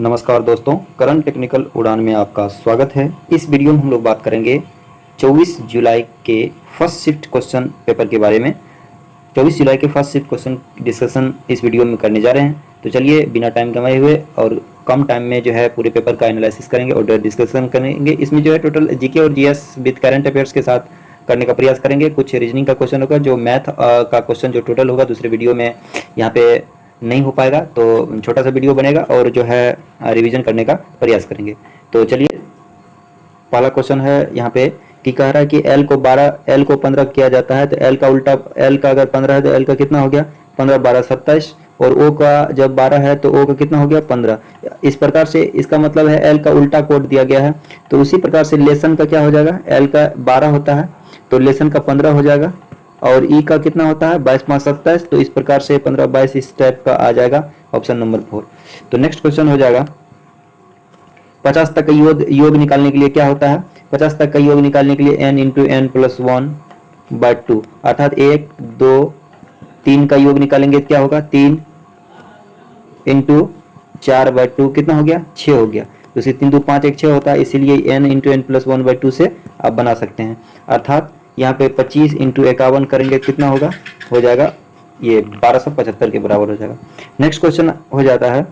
नमस्कार दोस्तों, current technical उड़ान में आपका स्वागत है। इस वीडियो में हम लोग बात करेंगे 24 जुलाई के फर्स्ट शिफ्ट क्वेश्चन पेपर के बारे में। 24 जुलाई के फर्स्ट शिफ्ट क्वेश्चन डिस्कशन इस वीडियो में करने जा रहे हैं। तो चलिए बिना टाइम गंवाए हुए और कम टाइम में जो है पूरे पेपर का एनालिसिस करेंगे और डिस्कशन करेंगे। इसमें जो है टोटल जीके और जीएस विद करंट अफेयर्स के साथ करने का प्रयास करेंगे। कुछ रीजनिंग का क्वेश्चन होगा, जो मैथ का क्वेश्चन जो टोटल होगा दूसरे वीडियो में यहाँ पे नहीं हो पाएगा, तो छोटा सा वीडियो बनेगा और जो है रिवीजन करने का प्रयास करेंगे। तो चलिए पहला क्वेश्चन है यहाँ पे कि कह रहा है कि L को 12 L को 15 किया जाता है, तो L का उल्टा, L का अगर 15 है तो L का कितना हो गया 15 12 27, और O का जब 12 है तो O का कितना हो गया 15। इस प्रकार से इसका मतलब है L का उल्टा कोड दिया गया है। तो उसी प्रकार से लेसन का क्या हो जाएगा, L का 12 होता है तो लेसन का 15 हो जाएगा, और ई का कितना होता है 22 5 27। तो इस प्रकार से 15 22 इस टाइप का आ जाएगा ऑप्शन नंबर 4। तो नेक्स्ट क्वेश्चन हो जाएगा 50 तक का योग निकालने के लिए क्या होता है। 50 तक का योग निकालने के लिए n इंटू एन प्लस 1/2, अर्थात 1 2 3 का योग निकालेंगे क्या होगा 3 इंटू 4/2 कितना हो गया 6 हो गया। तो 3 2 5 1 6 होता है, इसीलिए n इंटू एन प्लस 1/2 से आप बना सकते हैं। अर्थात यहाँ पे 25 इंटू 51 करेंगे कितना होगा, हो जाएगा ये 1275 के बराबर हो जाएगा। नेक्स्ट क्वेश्चन हो जाता है,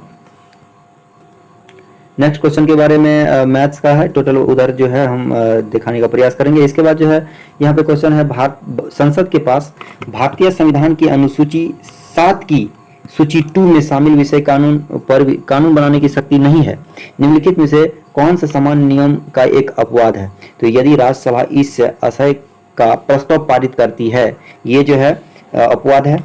नेक्स्ट क्वेश्चन के बारे में मैथ्स का है, टोटल उधर जो है हम दिखाने का प्रयास करेंगे। इसके बाद जो है यहाँ पे क्वेश्चन है, संसद के पास भारतीय संविधान की अनुसूची 7 की सूची 2 में शामिल विषय कानून बनाने की शक्ति नहीं है। निम्नलिखित में से कौन सा सामान्य नियम का एक अपवाद है। तो यदि राज्यसभा इस आशय का प्रस्ताव पारित करती है, ये जो है अपवाद है।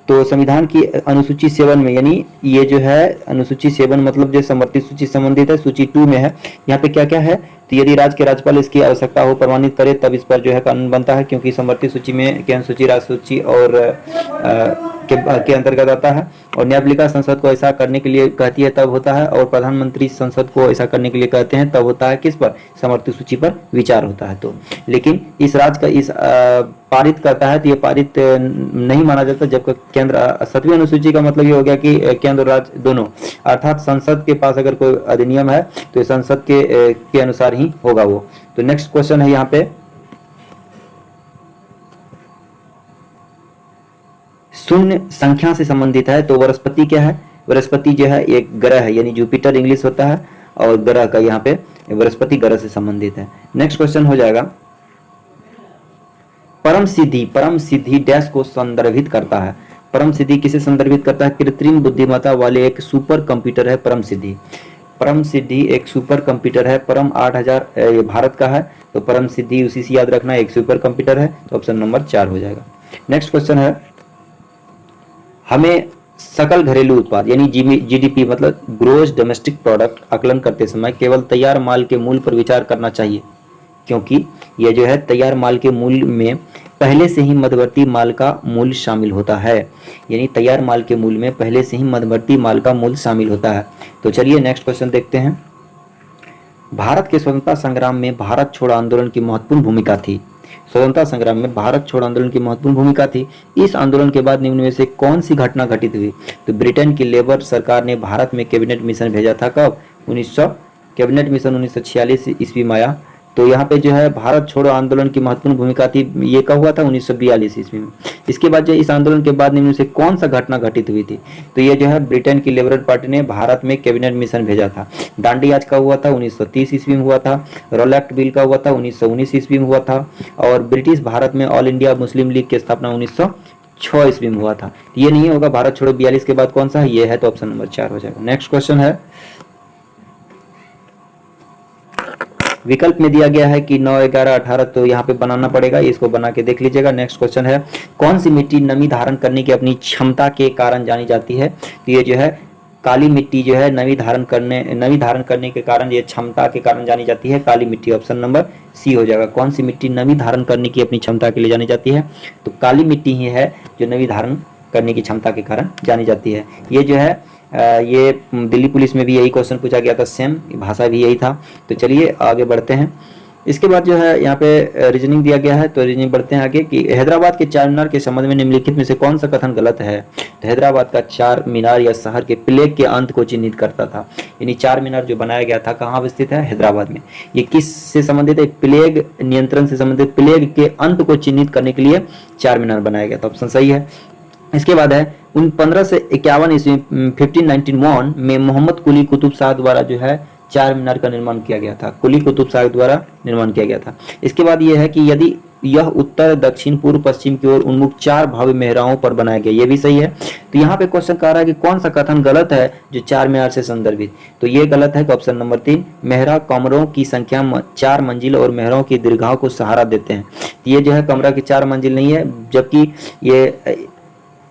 तो संविधान की अनुसूची 7 में, यानी ये जो है अनुसूची 7 मतलब जो समवर्ती सूची संबंधित है, सूची 2 में है। यहाँ पे क्या क्या है, तो यदि राज्य के राज्यपाल इसकी आवश्यकता हो प्रमाणित करे तब इस पर जो है कानून बनता है, क्योंकि समवर्ती सूची में केंद्र सूची, राज्य सूची और के अंतर्गत आता है। और न्यायपालिका संसद को ऐसा करने के लिए कहती है तब होता है, और प्रधानमंत्री संसद को ऐसा करने के लिए कहते हैं तब होता है। किस पर, समवर्ती सूची पर विचार होता है। तो लेकिन इस राज्य का इस पारित करता है तो ये पारित नहीं माना जाता, जबकि केंद्र 7वीं अनुसूची का मतलब ये हो गया कि केंद्र और राज्य दोनों, अर्थात संसद के पास अगर कोई अधिनियम है तो संसद के अनुसार ही होगा वो। तो नेक्स्ट क्वेश्चन है यहाँ पे, शून्य संख्या से संबंधित है। तो वनस्पति क्या है, वनस्पति जो है एक ग्रह है, यानी जुपिटर इंग्लिश होता है, और ग्रह का यहाँ पे वनस्पति ग्रह से संबंधित है। नेक्स्ट क्वेश्चन हो जाएगा, परम सिद्धि डैश को संदर्भित करता है। परम सिद्धि किसे संदर्भित करता है, कृत्रिम बुद्धिमत्ता वाले एक सुपर कंप्यूटर है परम सिद्धि। परम सिद्धि एक सुपर कंप्यूटर है। परम 8000 ये भारत का है, तो परम सिद्धि उसी से याद रखना, एक सुपर कंप्यूटर है। तो ऑप्शन नंबर 4 हो जाएगा। नेक्स्ट क्वेश्चन है, हमें सकल घरेलू उत्पाद यानी जीडीपी मतलब ग्रोस डोमेस्टिक प्रोडक्ट आकलन करते समय केवल तैयार माल के मूल्य पर विचार करना चाहिए, क्योंकि यह जो है तैयार माल के मूल्य में पहले से ही मध्यवर्ती माल का मूल्य शामिल होता है। यानी तैयार माल के मूल्य में पहले से ही मध्यवर्ती माल का मूल्य शामिल होता है। तो चलिए नेक्स्ट क्वेश्चन देखते हैं, भारत के स्वतंत्रता संग्राम में भारत छोड़ो आंदोलन की महत्वपूर्ण भूमिका थी। स्वतंत्रता संग्राम में भारत छोड़ो आंदोलन की महत्वपूर्ण भूमिका थी। इस आंदोलन के बाद निम्न में से कौन सी घटना घटित हुई। तो ब्रिटेन की लेबर सरकार ने भारत में कैबिनेट मिशन भेजा था, कब 1900, कैबिनेट मिशन 1946 ईस्वी में आया। तो यहाँ पे जो है भारत छोड़ो आंदोलन की महत्वपूर्ण भूमिका थी, ये कब हुआ था 1942 ईस्वी में। इसके बाद जो इस आंदोलन के बाद निम्न से कौन सा घटना घटित हुई थी। तो ये जो है ब्रिटेन की लेबर पार्टी ने भारत में कैबिनेट मिशन भेजा था। दांडी यात्रा का हुआ था 1930 ईस्वी में हुआ था। रोलैक्ट बिल का हुआ था 1919 ईस्वी में हुआ था। और ब्रिटिश भारत में ऑल इंडिया मुस्लिम लीग की स्थापना 1906 ईस्वी में हुआ था। ये नहीं होगा, भारत छोड़ो 42 के बाद कौन सा है, ये है। तो ऑप्शन नंबर 4 हो जाएगा। नेक्स्ट क्वेश्चन है, विकल्प में दिया गया है कि 9 11 18, तो यहाँ पे बनाना पड़ेगा, इसको बना के देख लीजिएगा। नेक्स्ट क्वेश्चन है, कौन सी मिट्टी नमी धारण करने की अपनी क्षमता के कारण जानी जाती है। तो ये जो है काली मिट्टी जो है नमी धारण करने के कारण, ये क्षमता के कारण जानी जाती है काली मिट्टी। ऑप्शन नंबर सी हो जाएगा। कौन सी मिट्टी नमी धारण करने की अपनी क्षमता के लिए जानी जाती है, तो काली मिट्टी ही है जो नमी धारण करने की क्षमता के कारण जानी जाती है। ये जो है ये दिल्ली पुलिस में भी यही क्वेश्चन पूछा गया था, सेम भाषा भी यही था। तो चलिए आगे बढ़ते हैं। इसके बाद जो है यहाँ पे रीजनिंग दिया गया है, तो रीजनिंग बढ़ते हैं आगे कि हैदराबाद के चार मीनार के संबंध में निम्नलिखित में से कौन सा कथन गलत है। तो हैदराबाद का चार मीनार या शहर के प्लेग के अंत को चिन्हित करता था। यानी चार मीनार जो बनाया गया था कहाँ अवस्थित है, हैदराबाद में। ये किस से संबंधित है, प्लेग नियंत्रण से संबंधित, प्लेग के अंत को चिन्हित करने के लिए चार मीनार बनाया गया था। ऑप्शन सही है। इसके बाद है 1551 ईस्वी 1591 में मोहम्मद कुली कुतुब शाह द्वारा जो है चार मीनार का निर्माण किया गया था। कुली कुतुब शाह द्वारा निर्माण किया गया था। इसके बाद यह है कि यदि यह उत्तर दक्षिण पूर्व पश्चिम की ओर उन्मुख चार भव्य मेहराओं पर बनाया गया, ये भी सही है। तो यहाँ पे क्वेश्चन कह रहा है कि कौन सा कथन गलत है जो चार मीनार से संदर्भित, तो ये गलत है। ऑप्शन नंबर 3, मेहरा कमरों की संख्या चार मंजिल और मेहरों की दीर्घाओं को सहारा देते हैं। ये जो है कमरा की चार मंजिल नहीं है, जबकि ये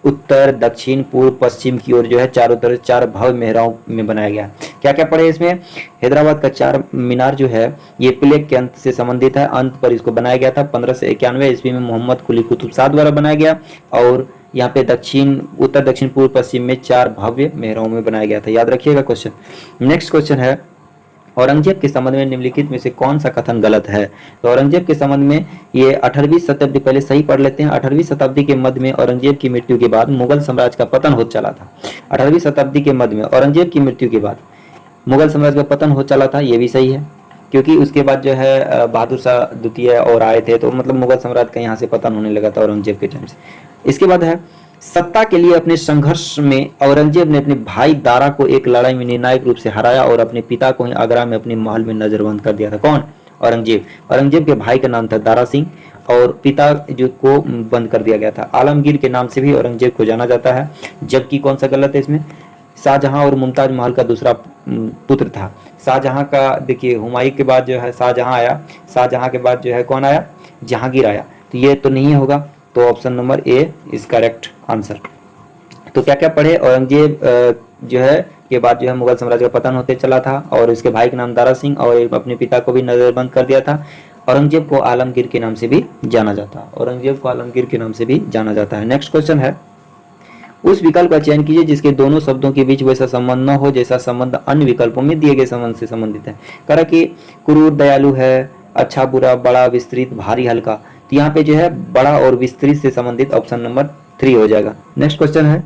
उत्तर दक्षिण पूर्व पश्चिम की ओर जो है चारों तरफ चार भव्य मेहराओं में बनाया गया। क्या क्या पढ़े इसमें, हैदराबाद का चार मीनार जो है ये प्लेग के अंत से संबंधित है, अंत पर इसको बनाया गया था। 1591 ईस्वी में मोहम्मद कुली कुतुब शाह द्वारा बनाया गया, और यहाँ पे उत्तर दक्षिण पूर्व पश्चिम में चार भव्य मेहराओं में बनाया गया था। याद रखिएगा क्वेश्चन। नेक्स्ट क्वेश्चन है औरंगजेब के संबंध में निम्नलिखित में से कौन सा कथन गलत है। तो औरंगजेब के संबंध में ये 18वीं शताब्दी, पहले सही पढ़ लेते हैं। 18वीं शताब्दी के मध्य में औरंगजेब की मृत्यु के बाद मुगल साम्राज्य का पतन हो चला था। 18वीं शताब्दी के मध्य में औरंगजेब की मृत्यु के बाद मुगल साम्राज्य का पतन हो चला था, ये भी सही है, क्योंकि उसके बाद जो है बहादुर शाह द्वितीय और आए थे, तो मतलब मुगल साम्राज्य का यहाँ से पतन होने लगा था औरंगजेब के टाइम से। इसके बाद है सत्ता के लिए अपने संघर्ष में औरंगजेब ने अपने भाई दारा को एक लड़ाई में निर्णायक रूप से हराया और अपने पिता को ही आगरा में अपने महल में नजरबंद कर दिया था। कौन, औरंगजेब। औरंगजेब के भाई का नाम था दारा सिंह और पिता जो को बंद कर दिया गया था। आलमगीर के नाम से भी औरंगजेब को जाना जाता है, जबकि कौन सा गलत है इसमें, शाहजहां और मुमताज महल का दूसरा पुत्र था। शाहजहां का देखिए हुमायूं के बाद जो है शाहजहां आया, शाहजहां के बाद जो है कौन आया, जहांगीर आया, तो ये तो नहीं होगा। तो option number A is correct answer. तो क्या क्या पढ़े, औरंगजेब जो है के बाद जो है मुगल साम्राज्य का पतन होते चला था, और इसके भाई के नाम दारा सिंह, और अपने पिता को भी नजरबंद कर दिया था। औरंगजेब को आलमगीर के नाम से भी जाना जाता है, औरंगजेब को आलमगीर के नाम से भी जाना जाता है। नेक्स्ट क्वेश्चन है उस विकल्प का चयन कीजिए जिसके दोनों शब्दों के बीच वैसा संबंध न हो जैसा संबंध अन्य विकल्पों में दिए गए संबंध से संबंधित है। करा कि क्रूर दयालु है, अच्छा बुरा, बड़ा विस्तृत, भारी हल्का, तो यहाँ पे जो है बड़ा और विस्तृत से संबंधित ऑप्शन नंबर 3 हो जाएगा। नेक्स्ट क्वेश्चन है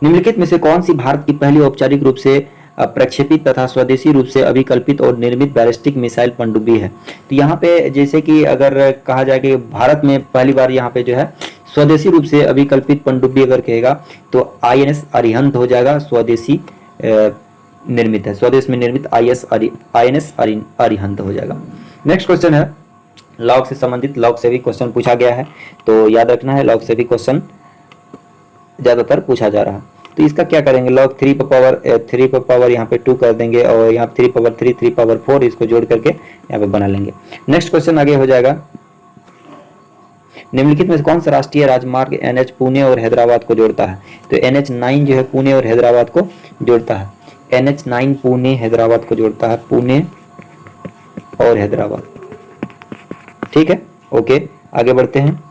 निम्नलिखित में से कौन सी भारत की पहली औपचारिक रूप से प्रक्षेपित तथा स्वदेशी रूप से अभिकल्पित और निर्मित बैलिस्टिक मिसाइल पनडुब्बी है। तो यहाँ पे जैसे कि अगर कहा जाए कि भारत में पहली बार यहाँ पे जो है स्वदेशी रूप से अभिकल्पित पनडुब्बी अगर कहेगा तो INS अरिहंत हो जाएगा, स्वदेशी निर्मित है, स्वदेश में निर्मित INS अरिहंत हो जाएगा। नेक्स्ट क्वेश्चन है लॉग से संबंधित, लॉग से भी क्वेश्चन पूछा गया है, तो याद रखना है लॉग से भी क्वेश्चन ज्यादातर पूछा जा रहा है। तो इसका क्या करेंगे, लॉग 3 पर पावर यहाँ पे 2 कर देंगे और यहाँ 3 पावर 3 3 पावर 4 इसको जोड़ करके यहाँ पे बना लेंगे। नेक्स्ट क्वेश्चन आगे हो जाएगा निम्नलिखित में कौन सा राष्ट्रीय राजमार्ग NH पुणे और हैदराबाद को जोड़ता है। तो NH9 जो है पुणे और हैदराबाद को जोड़ता है, NH9 पुणे हैदराबाद को जोड़ता है, पुणे और हैदराबाद। ठीक है, ओके आगे बढ़ते हैं।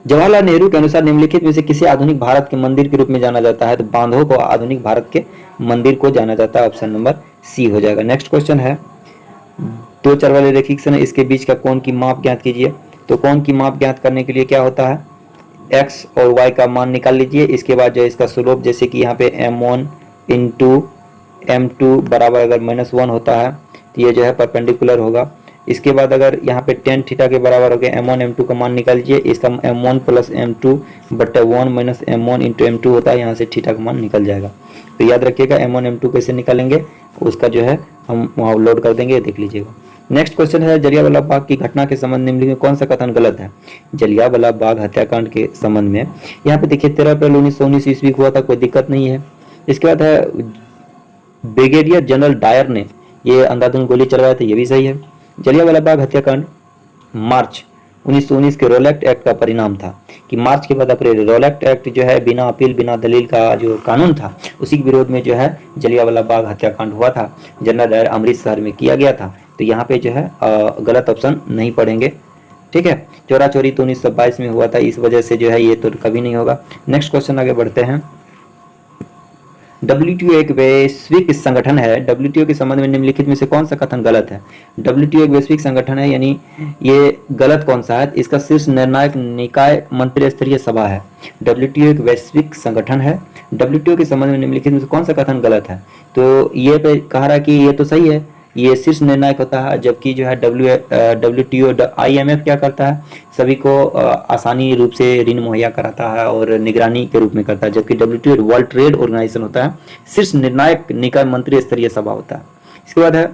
जवाहरलाल नेहरू के अनुसार निम्नलिखित में से किसे आधुनिक भारत के मंदिर के रूप में जाना जाता है। तो बांधवों को आधुनिक भारत के मंदिर को जाना जाता है, ऑप्शन नंबर सी हो जाएगा। नेक्स्ट क्वेश्चन है दो चर वाले रेखिक है, इसके बीच का कोण की माप ज्ञात कीजिए। तो कोण की माप ज्ञात करने के लिए क्या होता है, x और y का मान निकाल लीजिए। इसके बाद जो इसका स्लोप जैसे कि यहाँ पे m1 इंटू m2 बराबर अगर -1 होता है तो ये जो है परपेंडिकुलर होगा। इसके बाद अगर यहाँ पे tan थीटा के बराबर हो गया m1 m2 का मान निकाल लीजिए। इसका m1 प्लस m2 बटे 1 माइनस m1 इंटू m2 होता है, यहाँ से थीटा का मान निकल जाएगा। तो याद रखिएगा m1 m2 कैसे निकालेंगे उसका जो है हम वहाँ लोड कर देंगे, देख लीजिएगा। नेक्स्ट क्वेश्चन है जलियांवाला बाग की घटना के संबंध निम्नलिखित में कौन सा कथन गलत है। जलियांवाला बाग हत्याकांड के संबंध में यहाँ पे देखिए 13 अप्रैल 1919 ईस्वी को हुआ था, कोई दिक्कत नहीं है। इसके बाद है ब्रिगेडियर जनरल डायर ने ये अंधाधुंध गोली चलवाया था, ये भी सही है। जलियांवाला बाग हत्याकांड मार्च 1919 के रोलेक्ट एक्ट का परिणाम था कि मार्च के बाद अप्रैल रोलेक्ट एक्ट जो है बिना अपील बिना दलील का जो कानून था उसी के विरोध में जो है जलियांवाला बाग हत्याकांड हुआ था। जनरल डायर अमृतसर में किया गया था, तो यहाँ पे जो है गलत ऑप्शन नहीं पढ़ेंगे। ठीक है, चोरा चोरी तो 1922 में हुआ था, इस वजह से जो है ये तो कभी नहीं होगा। नेक्स्ट क्वेश्चन आगे बढ़ते हैं। WTO एक वैश्विक संगठन है। WTO के संबंध में निम्नलिखित में से कौन सा कथन गलत है? WTO एक वैश्विक संगठन है, यानी ये गलत कौन सा है? इसका शीर्ष निर्णायक निकाय मंत्री स्तरीय सभा है। WTO एक वैश्विक संगठन है। WTO के संबंध में निम्नलिखित में से कौन सा कथन गलत है? तो ये पे कह रहा है कि ये तो सही है, ये शीर्ष निर्णायक होता है, जबकि जो है WTO IMF क्या करता है? सभी को आसानी रूप से ऋण मुहैया कराता है और निगरानी के रूप में करता है, जबकि WTO वर्ल्ड ट्रेड ऑर्गेनाइजेशन होता है, शीर्ष निर्णायक निकाय मंत्री स्तरीय सभा होता है। इसके बाद है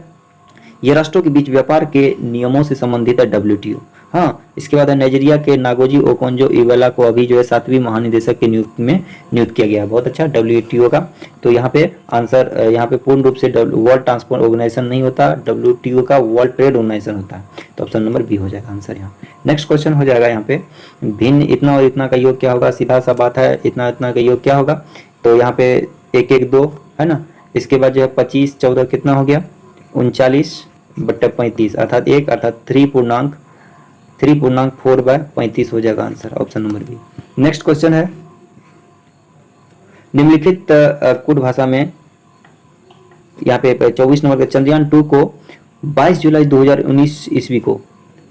ये राष्ट्रों के बीच व्यापार के नियमों से संबंधित है WTO। हाँ, इसके बाद है नाइजीरिया के नागोजी ओकोंजो इवेला को अभी जो है 7वीं महानिदेशक की नियुक्त किया गया है। बहुत अच्छा, WTO का। तो यहाँ पे आंसर, यहाँ पे पूर्ण रूप से वर्ल्ड ट्रांसपोर्ट ऑर्गेनाइजेशन नहीं होता, WTO का वर्ल्ड ट्रेड ऑर्गेनाइजेशन होता है। तो ऑप्शन नंबर बी हो जाएगा आंसर यहाँ। नेक्स्ट क्वेश्चन हो जाएगा यहाँ पे, भिन्न इतना और इतना का योग क्या होगा? सीधा सा बात है, इतना इतना का योग क्या होगा? तो यहाँ पे 1 1 2 है ना। इसके बाद जो है 25 14 कितना हो गया? 39/35 अर्थात 1 अर्थात 3.4/35 हो जाएगा answer, option number B. Next question है, निम्नलिखित कुट भाषा में यहाँ पे 24 नंबर के चंद्रयान 2 को 22 जुलाई 2019 ईस्वी को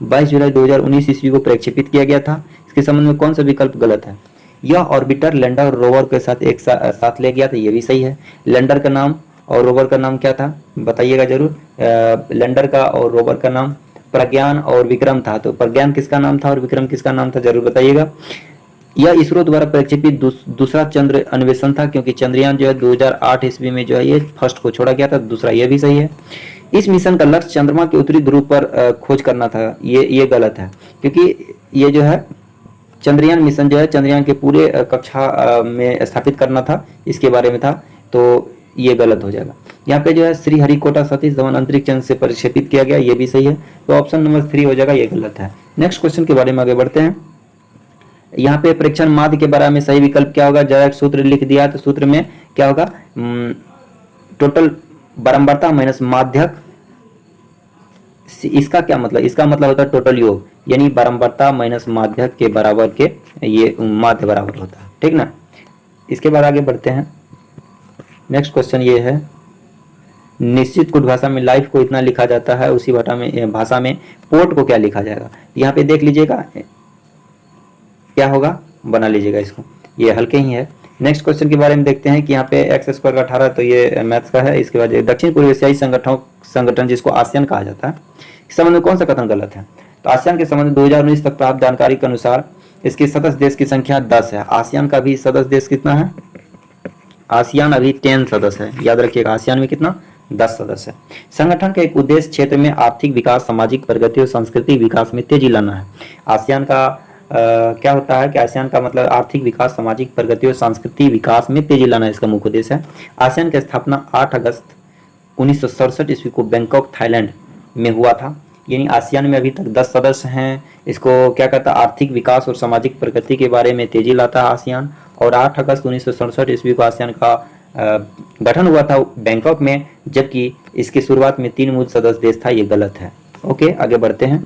22 जुलाई 2019 ईस्वी को प्रक्षेपित किया गया था। इसके संबंध में कौन सा विकल्प गलत है? यह ऑर्बिटर लैंडर और रोवर के साथ एक साथ ले गया था, ये भी सही है। लैंडर का नाम और रोवर का नाम क्या था? बताइएगा जरूर। लैंडर का और रोवर का नाम प्रज्ञान और विक्रम था। तो प्रज्ञान किसका नाम था और विक्रम किसका नाम था? जरूर बताइएगा। यह इसरो द्वारा प्रक्षेपित दूसरा चंद्र अन्वेषण था, क्योंकि चंद्रयान जो है 2008 ईस्वी में जो है ये फर्स्ट को छोड़ा गया था। दूसरा, ये भी सही है। इस मिशन का लक्ष्य चंद्रमा के उत्तरी ध्रुव पर खोज करना था, ये गलत है, क्योंकि ये जो है चंद्रयान मिशन जो है चंद्रयान के पूरे कक्षा में स्थापित करना था, इसके बारे में था। तो ये गलत हो जाएगा। यहाँ पे जो है श्रीहरिकोटा सतीश धवन अंतरिक्ष यान से प्रक्षेपित किया गया, ये भी सही है। तो ऑप्शन नंबर 3 हो जाएगा, ये गलत है। नेक्स्ट क्वेश्चन के बारे में आगे बढ़ते हैं। यहाँ पे प्रेक्षण माध्य के बारे में सही विकल्प क्या होगा? जरा एक सूत्र लिख दिया, तो सूत्र में क्या होगा? टोटल बारंबारता माइनस माध्यक। इसका क्या मतलब? इसका मतलब होता है टोटल योग, यानी बारंबारता माइनस माध्यक के बराबर के ये माध्य बराबर होता है, ठीक ना। इसके बाद आगे बढ़ते हैं। नेक्स्ट क्वेश्चन ये है, निश्चित कुट भाषा में लाइफ को इतना लिखा जाता है, उसी भाषा में पोर्ट को क्या लिखा जाएगा? यहाँ पे देख लीजिएगा क्या होगा, बना लीजिएगा इसको, ये हल्के ही है। नेक्स्ट क्वेश्चन के बारे में देखते हैं कि यहाँ पे x² का 18, तो ये मैथ्स का है। इसके बाद दक्षिण पूर्व एशियाई संगठन जिसको आसियान कहा जाता है, इस संबंध में कौन सा कथन गलत है? तो आसियान के संबंध में 2019 तक प्राप्त जानकारी के अनुसार इसके सदस्य देश की संख्या 10 है। आसियान का भी सदस्य देश कितना है? आसियान अभी 10 सदस्य है, याद रखिएगा। आसियान में कितना? 10 सदस्य है। संगठन का एक उद्देश्य क्षेत्र में आर्थिक विकास, सामाजिक प्रगति और सांस्कृतिक विकास में तेजी लाना है। आसियान का क्या होता है कि आसियान का मतलब आर्थिक विकास, सामाजिक प्रगति और सांस्कृतिक विकास में तेजी लाना इसका मुख्य उद्देश्य है। आसियान की स्थापना 8 अगस्त 1967 ईस्वी को बैंकॉक, थाईलैंड में हुआ था। यानी आसियान में अभी तक 10 सदस्य हैं। इसको क्या कहता है? आर्थिक विकास और सामाजिक प्रगति के बारे में तेजी लाता है आसियान। और 8 अगस्त 1967 ईस्वी को आसियान का गठन हुआ था बैंकॉक में, जबकि इसकी शुरुआत में 3 मूल सदस्य देश था, ये गलत है। ओके, आगे बढ़ते हैं।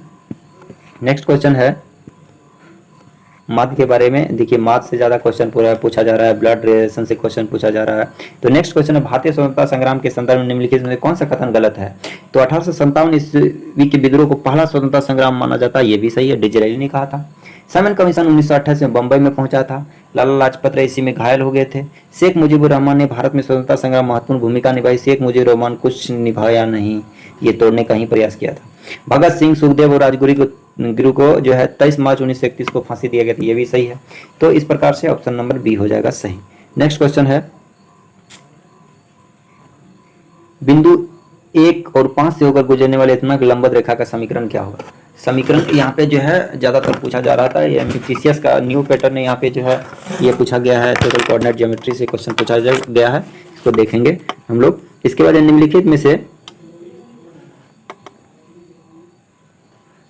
नेक्स्ट क्वेश्चन है माध्य के बारे में। देखिए, माध्य से ज्यादा क्वेश्चन पूछा जा रहा है, ब्लड रिलेशन से क्वेश्चन पूछा जा रहा है। तो नेक्स्ट क्वेश्चन है, भारतीय स्वतंत्रता संग्राम के संदर्भ में निम्नलिखित में कौन सा कथन गलत है? तो 1857 ईस्वी के विद्रोह को पहला स्वतंत्रता संग्राम माना जाता है, ये भी सही है, डिजरायली ने कहा था। साइमन कमीशन 1928 में बंबई में पहुंचा था। लाला लाजपत राय इसी में घायल हो गए थे। शेख मुजीबुर रहमान ने भारत में स्वतंत्रता संग्राम महत्वपूर्ण भूमिका निभाई। शेख मुजीबुर रहमान कुछ निभाया नहीं, ये तोड़ने का ही प्रयास किया था। भगत सिंह, सुखदेव और राजगुरु को जो है 23 मार्च 1931 को फांसी दिया गया था, ये भी सही है। तो इस प्रकार से ऑप्शन नंबर बी हो जाएगा सही। नेक्स्ट क्वेश्चन है, बिंदु 1 और 5 से होकर गुजरने वाले इतना लंबवत रेखा का समीकरण क्या होगा? समीकरण यहाँ पे जो है ज्यादातर पूछा जा रहा था, ये एमपीसीएस का न्यू पैटर्न है। यहाँ पे जो है ये पूछा गया है, टोटल कोऑर्डिनेट ज्योमेट्री से क्वेश्चन पूछा गया है, इसको देखेंगे हम लोग। इसके बाद निम्नलिखित में से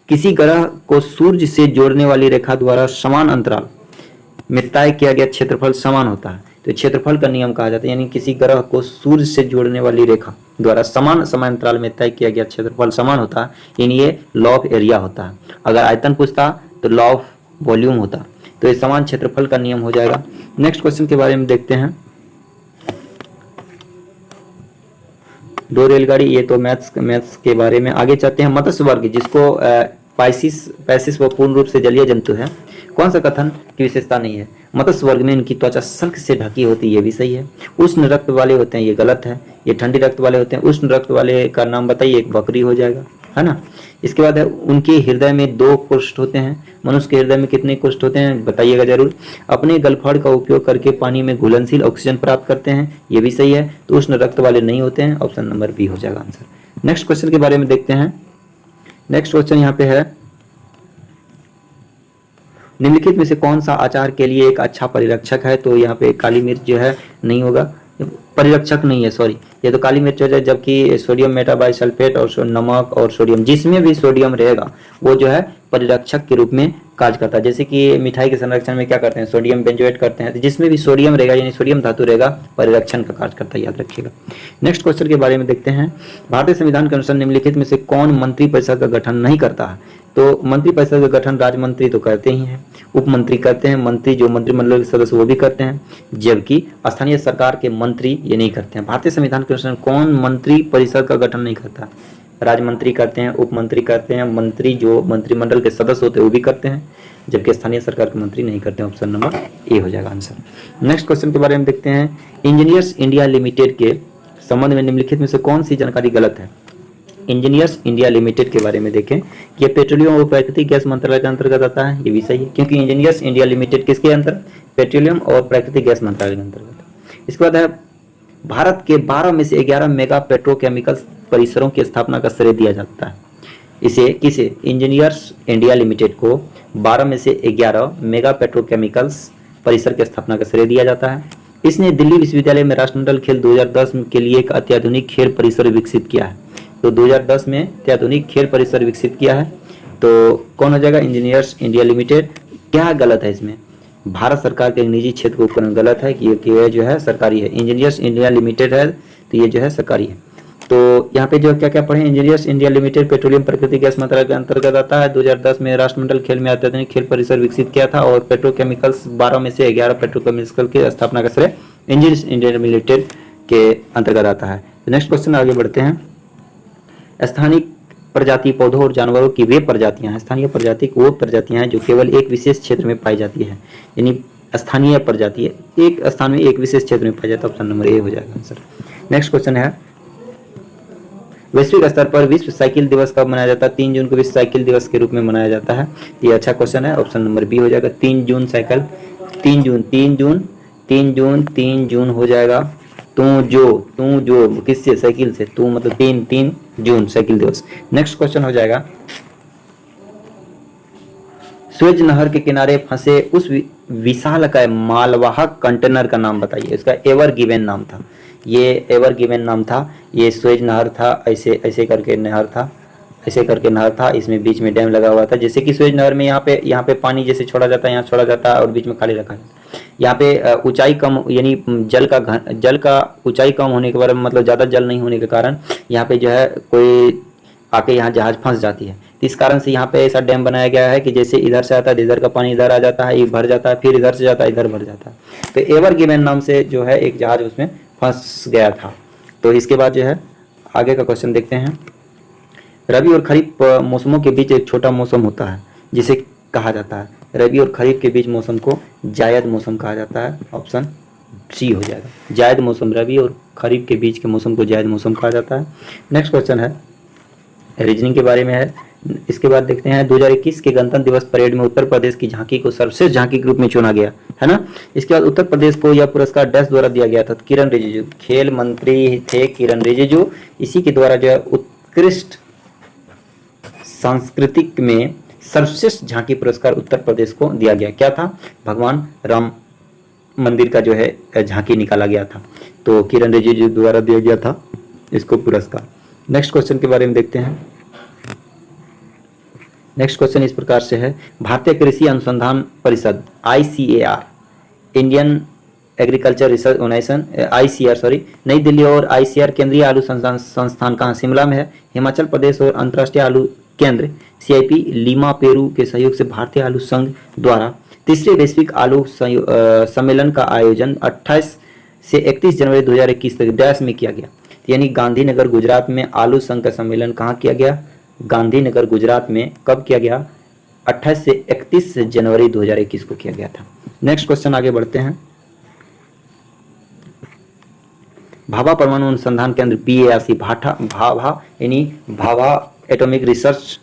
किसी ग्रह को सूर्य से जोड़ने वाली रेखा द्वारा समान अंतराल में तय किया गया क्षेत्रफल समान होता है, तो क्षेत्रफल का नियम कहा जाता है। यानी किसी ग्रह को सूर्य से जोड़ने वाली रेखा द्वारा समान अंतराल में तय किया गया क्षेत्रफल समान होता है, यानी ये लॉ ऑफ एरिया होता है। अगर आयतन पूछता तो लॉ ऑफ वॉल्यूम होता, तो ये समान क्षेत्रफल का नियम हो जाएगा। नेक्स्ट क्वेश्चन के बारे में देखते हैं। दो रेलगाड़ी, ये तो मैथ्स के बारे में। आगे चलते हैं, मत्स्य वर्ग जिसको पैसिस वो पूर्ण रूप से जलीय जंतु है, कौन सा कथन की विशेषता नहीं है? मत्स्य वर्ग में इनकी त्वचा शंख से ढकी होती है, ये भी सही है। उष्ण रक्त वाले होते हैं, ये गलत है। ये ठंडी रक्त वाले होते हैं। उष्ण रक्त वाले का नाम बताइए, एक बकरी हो जाएगा, है ना। इसके बाद है, उनके हृदय में 2 कोष्ठ होते हैं। मनुष्य के हृदय में कितने कोष्ठ होते हैं बताइएगा जरूर। अपने गलफड़ का उपयोग करके पानी में घुलनशील ऑक्सीजन प्राप्त करते हैं, ये भी सही है। तो उष्ण रक्त वाले नहीं होते हैं, ऑप्शन नंबर बी हो जाएगा आंसर। नेक्स्ट क्वेश्चन के बारे में देखते हैं। नेक्स्ट क्वेश्चन यहाँ पे है, निम्नलिखित में से कौन सा आचार के लिए एक अच्छा परिरक्षक है? तो यहाँ पे काली मिर्च जो है नहीं होगा, परिरक्षक नहीं है, सॉरी, ये तो काली मिर्च हो जाए। जबकि सोडियम मेटाबाइसल्फेट और नमक और सोडियम, जिसमें भी सोडियम रहेगा वो जो है परिरक्षक के रूप में कार्य करता है। जैसे कि मिठाई के संरक्षण में क्या करते हैं, सोडियम बेंजोएट करते हैं। तो जिसमें भी सोडियम रहेगा यानी सोडियम धातु रहेगा, परिरक्षण का कार्य करता है, याद रखिएगा। नेक्स्ट क्वेश्चन के बारे में देखते हैं, भारतीय संविधान के अनुसार निम्नलिखित में से कौन मंत्रिपरिषद का गठन नहीं करता है? तो मंत्रिपरिषद का गठन राज्य मंत्री तो करते ही हैं, उप मंत्री करते हैं, मंत्री जो मंत्रिमंडल के सदस्य वो भी करते हैं, जबकि स्थानीय सरकार के मंत्री ये नहीं करते हैं। भारतीय संविधान के अनुसार कौन मंत्री परिषद का गठन नहीं करता? राज्य मंत्री करते हैं, उप मंत्री करते हैं, मंत्री जो मंत्रिमंडल के सदस्य होते हैं वो भी करते हैं, जबकि स्थानीय सरकार के मंत्री नहीं करते हैं। ऑप्शन नंबर ए हो जाएगा आंसर। नेक्स्ट क्वेश्चन के बारे में देखते हैं, इंजीनियर्स इंडिया लिमिटेड के संबंध में निम्नलिखित में से कौन सी जानकारी गलत है? इंजीनियर्स इंडिया लिमिटेड के बारे में देखें, ये पेट्रोलियम और प्राकृतिक गैस मंत्रालय के अंतर्गत आता है, ये भी सही है, क्योंकि इंजीनियर्स इंडिया लिमिटेड किसके अंतर्गत? पेट्रोलियम और प्राकृतिक गैस मंत्रालय के अंतर्गत। इसके बाद है, भारत के 12 में से 11 मेगा पेट्रोकेमिकल परिसरों की स्थापना का श्रेय दिया जाता है। इसे किसे? इंजीनियर्स इंडिया लिमिटेड को 12 में से 11 मेगा पेट्रोकेमिकल्स परिसर की स्थापना का श्रेय दिया जाता है। इसने दिल्ली विश्वविद्यालय में राष्ट्रमंडल खेल 2010 के लिए एक अत्याधुनिक खेल परिसर विकसित किया है। तो 2010 में अत्याधुनिक खेल परिसर विकसित किया है, तो कौन हो जाएगा? Engineers India limited. क्या गलत है इसमें? भारत सरकार के निजी क्षेत्र का उपकरण गलत है कि ये जो है सरकारी है। इंजीनियर्स इंडिया लिमिटेड है तो ये जो है सरकारी है। तो यहाँ पे जो क्या क्या पढ़े, इंजीनियर्स इंडिया लिमिटेड पेट्रोलियम प्राकृतिक गैस मंत्रालय के अंतर्गत आता है। 2010 में राष्ट्रमंडल खेल में अत्याधुनिक खेल परिसर विकसित किया था, और पेट्रोकेमिकल्स 12 में से 11 पेट्रोकेमिकल की स्थापना का श्रेय इंजीनियर्स इंडिया लिमिटेड के अंतर्गत आता है। नेक्स्ट क्वेश्चन आगे बढ़ते हैं, स्थानीय प्रजाति पौधों और जानवरों की वे प्रजातियां हैं, स्थानीय प्रजाति वो प्रजातियां हैं जो केवल एक विशेष क्षेत्र में पाई जाती है, यानी स्थानीय प्रजाति एक स्थान में एक विशेष क्षेत्र में पाई जाता है। ऑप्शन नंबर ए हो जाएगा आंसर। नेक्स्ट क्वेश्चन है, वैश्विक स्तर पर विश्व साइकिल दिवस कब मनाया जाता है? 3 जून को विश्व साइकिल दिवस के रूप में मनाया जाता है। ये अच्छा क्वेश्चन है, ऑप्शन नंबर बी हो जाएगा। 3 जून साइकिल, 3 जून हो जाएगा। तू जो किससे? साइकिल से, तू मतलब 3 जून साइकिल दिवस। नेक्स्ट क्वेश्चन हो जाएगा, स्वेज नहर के किनारे फंसे उस विशालकाय मालवाहक कंटेनर का नाम बताइए। इसका एवर गिवन नाम था, ये एवर गिवन नाम था। ये स्वेज नहर था, ऐसे करके नहर था, ऐसे करके नहर था, इसमें बीच में डैम लगा हुआ था। जैसे कि स्वेज नहर में यहाँ पे पानी जैसे छोड़ा जाता है, यहाँ छोड़ा जाता है और बीच में खाली रखा जाता है। यहाँ पे ऊंचाई कम, यानी जल का ऊंचाई कम होने के बाद, मतलब ज़्यादा जल नहीं होने के कारण यहाँ पे जो है कोई आके यहाँ जहाज फंस जाती है। इस कारण से यहाँ पे ऐसा डैम बनाया गया है कि जैसे इधर से आता है इधर का पानी इधर आ जाता है, ये भर जाता है, फिर इधर से जाता है इधर भर जाता है। तो एवर गिवन नाम से जो है एक जहाज उसमें फंस गया था। तो इसके बाद जो है आगे का क्वेश्चन देखते हैं, रबी और खरीफ मौसमों के बीच एक छोटा मौसम होता है जिसे कहा जाता है, रबी और खरीफ के बीच मौसम को जायद मौसम कहा जाता है। ऑप्शन सी हो जाएगा, जायद मौसम, रबी और खरीफ के बीच के मौसम को जायद मौसम कहा जाता है। नेक्स्ट क्वेश्चन है, रीजनिंग के बारे में है। इसके बाद देखते हैं, 2021 के गणतंत्र दिवस परेड में उत्तर प्रदेश की झांकी को सर्वश्रेष्ठ झांकी के रूप में चुना गया है ना। इसके बाद उत्तर प्रदेश को यह पुरस्कार डैश द्वारा दिया गया था? किरण रिजिजू, खेल मंत्री थे किरण रिजिजू, इसी के द्वारा जो है उत्कृष्ट सांस्कृतिक में सर्वश्रेष्ठ झांकी पुरस्कार उत्तर प्रदेश को दिया गया। क्या था? भगवान राम मंदिर का जो है झांकी निकाला गया था, तो किरण रिजिजू द्वारा दिया गया था इसको पुरस्कार। नेक्स्ट क्वेश्चन के बारे में देखते हैं। नेक्स्ट क्वेश्चन इस प्रकार से है, भारतीय कृषि अनुसंधान परिषद ICAR, Indian agriculture research organisation ICR नई दिल्ली और ICR केंद्रीय आलू संस्थान कहाँ? शिमला में है। हिमाचल प्रदेश और अंतर्राष्ट्रीय आलू केंद्र CIP लीमा पेरू के सहयोग से भारतीय आलू संघ द्वारा तीसरे वैश्विक आलू सम्मेलन का आयोजन 28 से 31 जनवरी 2021 तक डैश में किया गया। यानी गांधीनगर गुजरात में आलू संघ का सम्मेलन कहाँ किया गया? गांधीनगर गुजरात में कब किया गया? 28 से 31 जनवरी 2021 को किया गया था। नेक्स्ट क्वेश्चन आगे बढ़ते हैं। भाभा परमाणु अनुसंधान केंद्र BARC भाभा यानी भाभा एटॉमिक रिसर्च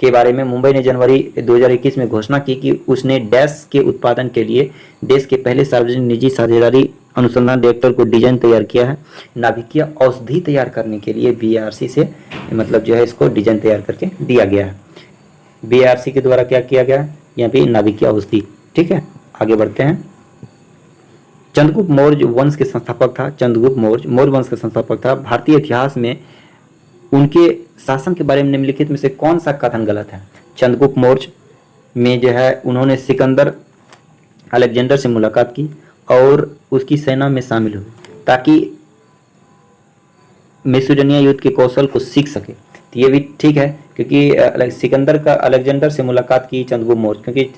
के बारे में मुंबई ने जनवरी 2021 में घोषणा की कि उसने डैश के उत्पादन के लिए देश के पहले सार्वजनिक निजी साझेदारी अनुसंधान रिएक्टर को डिजाइन तैयार किया है। नाभिकीय औषधि तैयार करने के लिए BARC से मतलब जो है इसको डिजाइन तैयार करके दिया गया है। BARC के द्वारा क्या किया गया? यहाँ पे नाभिकीय औषधि। ठीक है, आगे बढ़ते हैं। चंद्रगुप्त मौर्य वंश के संस्थापक था। चंद्रगुप्त मौर्य वंश का संस्थापक था। भारतीय इतिहास में उनके शासन के बारे में निम्नलिखित में से कौन सा कथन गलत है? चंद्रगुप्त मौर्य में जो है उन्होंने सिकंदर अलेक्जेंडर से मुलाकात की और उसकी सेना में शामिल हुए ताकि मैसेडोनिया युद्ध के कौशल को सीख सके। तो ये भी ठीक है, क्योंकि सिकंदर का अलेक्जेंडर से मुलाकात की चंद्रगुप्त मौर्य, क्योंकि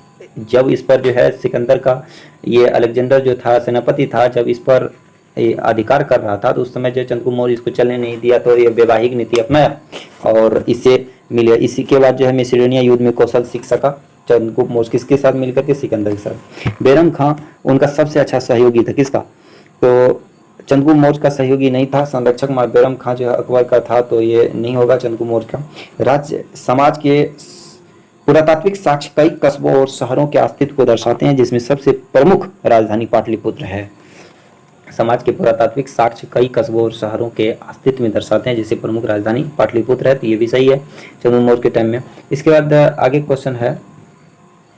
जब इस पर जो है सिकंदर का ये अलेक्जेंडर जो था सेनापति था, जब इस पर अधिकार कर रहा था तो उस समय जो चंद्रगुप्त मौर्य इसको चलने नहीं दिया, तो ये वैवाहिक नीति अपनाया और इससे मिले। इसी के बाद जो है मैसेडोनिया युद्ध में कौशल सीख सका चंद्रगुप्त मौर्य। किसके साथ मिलकर के? सिकंदर के साथ। बैरम खां उनका सबसे अच्छा सहयोगी था। किसका? तो चंद्रगुप्त मौर्य का सहयोगी नहीं था। संरक्षक बैरम खां जो है अकबर का था, तो ये नहीं होगा चंद्रगुप्त मौर्य का। राज्य समाज के पुरातात्विक साक्ष्य कई कस्बों और शहरों के अस्तित्व को दर्शाते हैं, जिसमें सबसे प्रमुख राजधानी पाटलिपुत्र है। समाज के पुरातात्विक साक्ष्य कई कस्बों और शहरों के अस्तित्व में दर्शाते हैं, जिससे प्रमुख राजधानी पाटलिपुत्र है। तो ये भी सही है चंद्रगुप्त मौर्य के टाइम में। इसके बाद आगे क्वेश्चन है,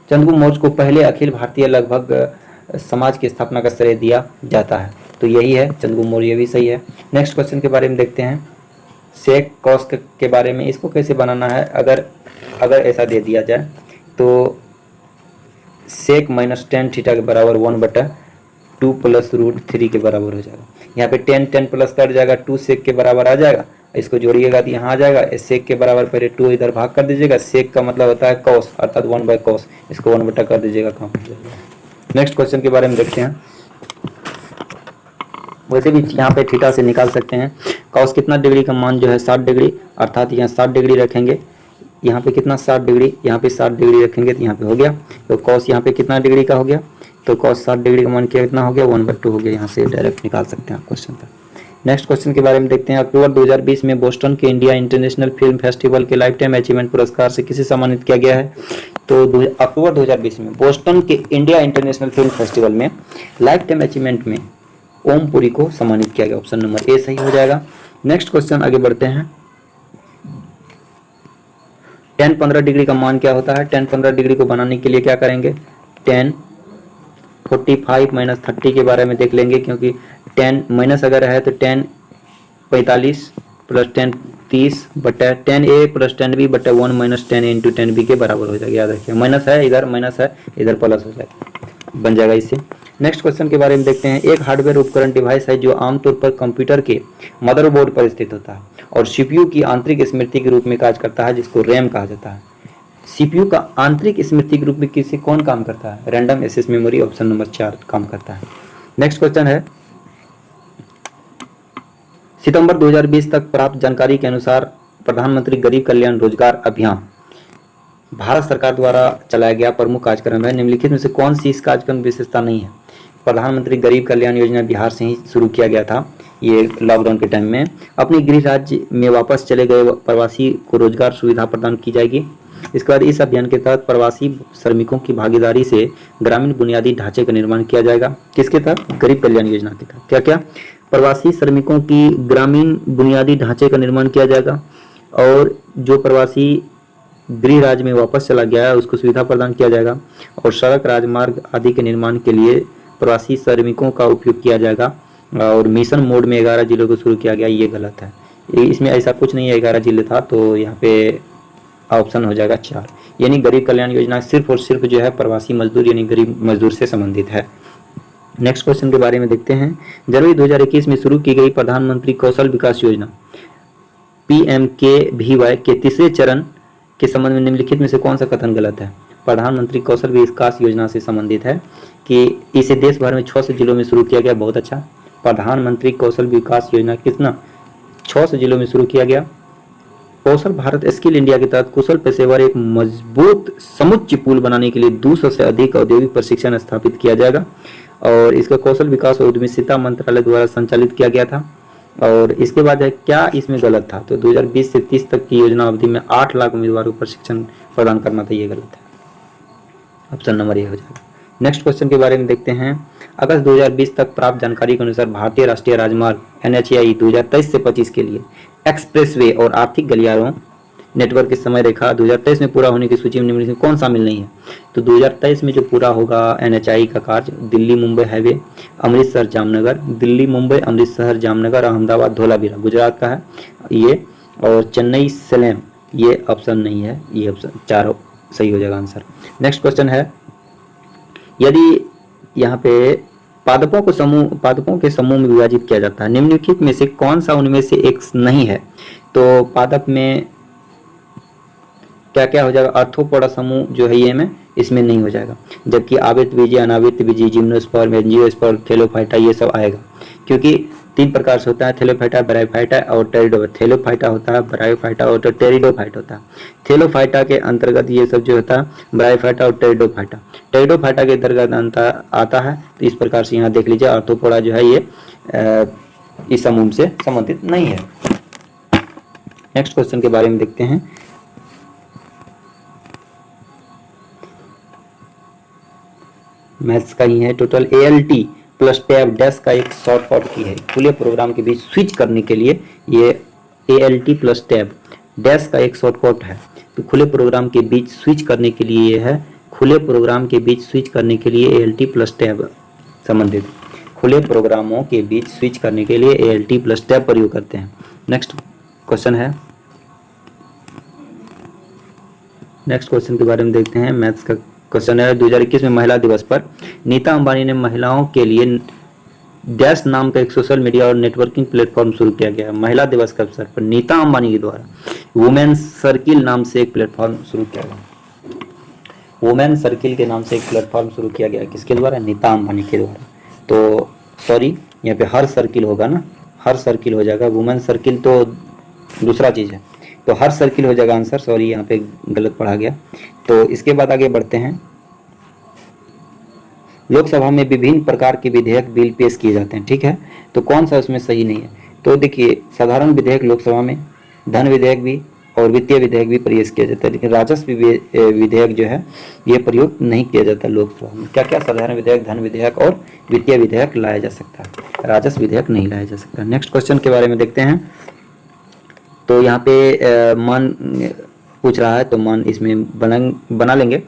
चंद्रगुप्त मौर्य को पहले अखिल भारतीय लगभग समाज की स्थापना का श्रेय दिया जाता है। तो यही है चंद्रगुप्त मौर्य, ये भी सही है। नेक्स्ट क्वेश्चन के बारे में देखते हैं, सेक कॉस के बारे में। इसको कैसे बनाना है? अगर ऐसा दे दिया जाए तो सेक माइनस टेन थीटा के बराबर 1/2 प्लस √3 के बराबर हो जाएगा। यहाँ पे 10 प्लस कट जाएगा, 2 सेक के बराबर आ जाएगा। इसको जोड़िएगा तो यहाँ आ जाएगा। सेक के बराबर पहले 2 इधर भाग कर दीजिएगा। सेक का मतलब होता है कॉस, अर्थात 1/cos। इसको 1/, कर दीजिएगा, काम हो जाएगा। नेक्स्ट क्वेश्चन के बारे में देखते हैं। वैसे भी यहाँ पे थीटा से निकाल सकते हैं कॉस कितना डिग्री का मान जो है 60 डिग्री, अर्थात यहाँ 60 डिग्री रखेंगे। यहाँ पे कितना 60 डिग्री, यहाँ पे 60 डिग्री रखेंगे तो यहाँ पे हो गया। तो कॉस यहाँ पे कितना डिग्री का हो गया? तो कॉस 60 डिग्री का मान कितना हो गया? 1/2 हो गया। यहाँ से डायरेक्ट निकाल सकते हैं आप क्वेश्चन का। नेक्स्ट क्वेश्चन के बारे में देखते हैं। अक्टूबर 2020 में बोस्टन के इंडिया इंटरनेशनल फिल्म फेस्टिवल के लाइफ टाइम अचीवमेंट पुरस्कार से किसे सम्मानित किया गया है? तो अक्टूबर 2020 में बोस्टन के इंडिया इंटरनेशनल फिल्म फेस्टिवल में लाइफ टाइम अचीवमेंट में ओम पुरी को सम्मानित किया गया। ऑप्शन नंबर ए सही हो जाएगा। नेक्स्ट क्वेश्चन आगे बढ़ते हैं। tan 15 डिग्री का मान क्या होता है? tan 15 डिग्री को बनाने के लिए क्या करेंगे? tan 45 माइनस 30 के बारे में देख लेंगे, क्योंकि tan माइनस अगर है तो tan 45 प्लस tan 30 बटा tan a plus tan b बटा 1 minus tan a into tan b के बराबर हो जाएगा। याद रखिए, माइनस है इधर, माइनस है इधर, प्लस हो जाएगा, बन जाएगा इससे। नेक्स्ट क्वेश्चन के बारे में देखते हैं। एक हार्डवेयर उपकरण डिवाइस है जो आमतौर पर कंप्यूटर के मदरबोर्ड पर स्थित होता है और सीपीयू की आंतरिक स्मृति के रूप में कार्य करता है, जिसको रैम कहा जाता है। सीपीयू का आंतरिक स्मृति के रूप में किसी कौन काम करता है? Random access memory. Option number 4 काम करता है। नेक्स्ट क्वेश्चन है, सितंबर 2020 तक प्राप्त जानकारी के अनुसार प्रधानमंत्री गरीब कल्याण रोजगार अभियान भारत सरकार द्वारा चलाया गया प्रमुख कार्यक्रम है। निम्नलिखित में से कौन सी इस कार्यक्रम विशेषता नहीं है? प्रधानमंत्री गरीब कल्याण योजना बिहार से ही शुरू किया गया था, ये लॉकडाउन के टाइम में। अपने गृह राज्य में वापस चले गए प्रवासी को रोजगार सुविधा प्रदान की जाएगी। इसके बाद इस अभियान के तहत प्रवासी श्रमिकों की भागीदारी से ग्रामीण बुनियादी ढांचे का निर्माण किया जाएगा। किसके तहत? गरीब कल्याण योजना के तहत। क्या क्या? प्रवासी श्रमिकों की ग्रामीण बुनियादी ढांचे का निर्माण किया जाएगा और जो प्रवासी गृह राज्य में वापस चला गया है उसको सुविधा प्रदान किया जाएगा और सड़क, राजमार्ग आदि के निर्माण के लिए प्रवासी श्रमिकों का उपयोग किया जाएगा। और मिशन मोड में 11 जिलों को शुरू किया गया, ये गलत है। इसमें ऐसा कुछ नहीं है, 11 जिले था, तो यहाँ पे ऑप्शन हो जाएगा 4। यानी गरीब कल्याण योजना सिर्फ और सिर्फ जो है प्रवासी मजदूर यानी गरीब मजदूर से संबंधित है। नेक्स्ट क्वेश्चन के बारे में देखते हैं। जनवरी 2021 में शुरू की गई प्रधानमंत्री कौशल विकास योजना PMKVY के तीसरे चरण के संबंध में निम्नलिखित में से कौन सा कथन गलत है? प्रधानमंत्री कौशल विकास योजना से संबंधित है कि इसे देश भर में 6 जिलों में शुरू किया गया। बहुत अच्छा। प्रधानमंत्री कौशल विकास योजना कितना 6 से जिलों में शुरू किया गया। कौशल भारत स्किल इंडिया के तहत कुशल पेशेवर एक मजबूत समुच्चय पूल बनाने के लिए 200 से अधिक औद्योगिक प्रशिक्षण स्थापित किया जाएगा और इसका कौशल विकास और उद्यमिता मंत्रालय द्वारा संचालित किया गया था। और इसके बाद है क्या इसमें गलत था, तो 2020 से 30 तक की योजना अवधि में 8 लाख उम्मीदवारों को प्रशिक्षण प्रदान करना था, ये गलत है। ऑप्शन नंबर ए हो जाएगा। नेक्स्ट क्वेश्चन के बारे में देखते हैं। अगस्त 2020 तक प्राप्त जानकारी के अनुसार भारतीय राष्ट्रीय राजमार्ग NHAI 2023 से 25 के लिए एक्सप्रेसवे और आर्थिक गलियारों नेटवर्क की समय रेखा 2023 में पूरा होने की सूची में निम्नलिखित में कौन शामिल नहीं है, तो 2023 में जो पूरा होगा NHAI का कार्य दिल्ली मुंबई हाईवे, अमृतसर जामनगर, दिल्ली मुंबई अमृतसर जामनगर, अहमदाबाद धोलावीरा गुजरात का है ये, और चेन्नई सलेम, ये ऑप्शन नहीं है, ये ऑप्शन 4 सही हो जाएगा आंसर। नेक्स्ट क्वेश्चन है, यदि यहाँ पे पादपों के समूह में विभाजित किया जाता है, निम्नलिखित में से कौन सा उनमें से एक नहीं है, तो पादप में क्या क्या हो जाएगा, आर्थ्रोपोडा समूह जो है ये में इसमें नहीं हो जाएगा, जबकि आवृत बीजी, अनावृत बीजी, जिम्नोस्पर्म, एंजियोस्पर्म, थैलोफाइटा ये सब आएगा, क्योंकि 3 प्रकार से होता है, थैलोफाइटा, ब्रायोफाइटा और टेरिडोफाइटा। थैलोफाइटा होता है, ब्रायोफाइटा और टेरिडोफाइटा होता है। थैलोफाइटा के अंतर्गत ये सब जो होता है ब्रायोफाइटा और टेरिडोफाइटा, टेरिडोफाइटा के अंतर्गत आता है। तो इस प्रकार से यहाँ देख लीजिए आर्थ्रोपोडा जो है ये इस समूह से संबंधित नहीं है। नेक्स्ट क्वेश्चन के बारे में देखते हैं। मैथ्स का ही है। Total ALT plus tab dash का एक शॉर्टकट की है, खुले प्रोग्राम के बीच स्विच करने के लिए ये ALT प्लस टैब डैश का एक शॉर्टकट है। तो खुले प्रोग्राम के बीच स्विच करने के लिए ये है, खुले प्रोग्राम के बीच स्विच करने के लिए ALT प्लस टैब संबंधित, खुले प्रोग्रामों के बीच स्विच करने के लिए ALT प्लस टैब प्रयोग करते हैं। नेक्स्ट क्वेश्चन है, नेक्स्ट क्वेश्चन के बारे में देखते हैं। मैथ्स का क्वेश्चन है, 2021 में महिला दिवस पर नीता अंबानी ने महिलाओं के लिए डैश नाम का एक सोशल मीडिया और नेटवर्किंग प्लेटफॉर्म शुरू किया गया। महिला दिवस के अवसर पर नीता अंबानी के द्वारा वुमेन सर्किल नाम से एक प्लेटफॉर्म शुरू किया गया। वुमेन सर्किल के नाम से एक प्लेटफॉर्म शुरू किया गया, किसके द्वारा, नीता अंबानी के द्वारा। तो सॉरी यहाँ पे हर सर्किल होगा ना, हर सर्किल हो जाएगा, वुमेन सर्किल तो दूसरा चीज है, तो हर सर्किल हो जाएगा आंसर। सॉरी यहाँ पे गलत पढ़ा गया। तो इसके बाद आगे बढ़ते हैं। लोकसभा में विभिन्न प्रकार के विधेयक बिल पेश किए जाते हैं, ठीक है, तो कौन सा उसमें सही नहीं है, तो देखिए साधारण विधेयक लोकसभा में, धन विधेयक भी और वित्तीय विधेयक भी प्रयोग किया जाता है, लेकिन राजस्व विधेयक जो है ये प्रयोग नहीं किया जाता लोकसभा में। क्या क्या साधारण विधेयक, धन विधेयक और वित्तीय विधेयक लाया जा सकता है, राजस्व विधेयक नहीं लाया जा सकता। नेक्स्ट क्वेश्चन के बारे में देखते हैं। तो यहाँ पे मान पूछ रहा है, तो मान इसमें बना लेंगे।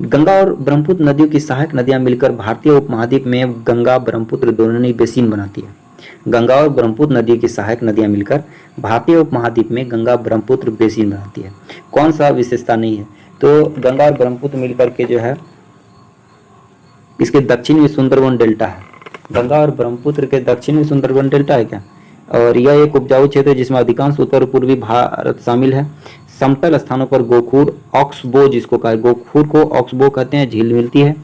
गंगा और ब्रह्मपुत्र नदियों की सहायक नदियां मिलकर भारतीय उपमहाद्वीप में गंगा ब्रह्मपुत्र दोनों बेसिन बनाती है। गंगा और ब्रह्मपुत्र नदी की सहायक नदियां मिलकर भारतीय उपमहाद्वीप में गंगा ब्रह्मपुत्र बेसिन बनाती है। कौन सा विशेषता नहीं है, तो गंगा और ब्रह्मपुत्र मिलकर के जो है इसके दक्षिण में सुंदरवन डेल्टा है। गंगा और ब्रह्मपुत्र के दक्षिण में सुंदरवन डेल्टा है क्या, और यह एक उपजाऊ क्षेत्र है जिसमें अधिकांश उत्तर पूर्वी भारत शामिल है। समतल स्थानों पर गोखूर ऑक्सबो, जिसको कहा गोखूर को ऑक्सबो कहते हैं, झील मिलती है।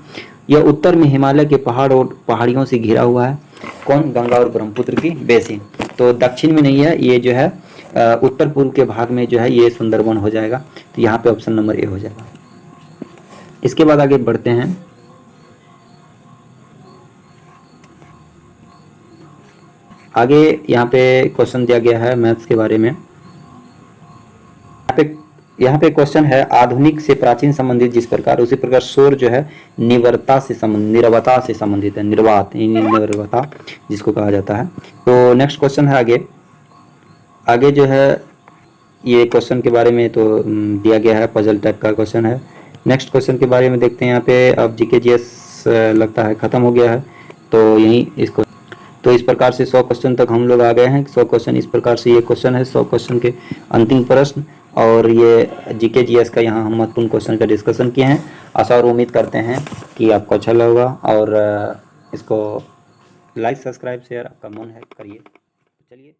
यह उत्तर में हिमालय के पहाड़ और पहाड़ियों से घिरा हुआ है। कौन, गंगा और ब्रह्मपुत्र की बेसिन। तो दक्षिण में नहीं है, ये जो है उत्तर पूर्व के भाग में जो है ये सुंदरवन हो जाएगा। तो यहाँ पे ऑप्शन नंबर ए हो जाएगा। इसके बाद आगे बढ़ते हैं। आगे यहाँ पे क्वेश्चन दिया गया है मैथ्स के बारे में। यहाँ पे क्वेश्चन है, आधुनिक से प्राचीन संबंधित जिस प्रकार उसी प्रकार शोर जो है निरवता से संबंधित है, निर्वता जिसको कहा जाता है। तो नेक्स्ट क्वेश्चन है आगे जो है ये क्वेश्चन के बारे में तो दिया गया है, पजल टाइप का क्वेश्चन है। नेक्स्ट क्वेश्चन के बारे में देखते हैं। यहाँ पे अब जीके जीएस लगता है खत्म हो गया है, तो यही इसको, तो इस प्रकार से 100 क्वेश्चन तक हम लोग आ गए हैं। 100 क्वेश्चन इस प्रकार से ये क्वेश्चन है, 100 क्वेश्चन के अंतिम प्रश्न, और ये जीके जीएस का यहाँ हम महत्वपूर्ण क्वेश्चन का डिस्कशन किए हैं। आशा और उम्मीद करते हैं कि आपको अच्छा लगा, और इसको लाइक, सब्सक्राइब, शेयर आपका मन है करिए। चलिए।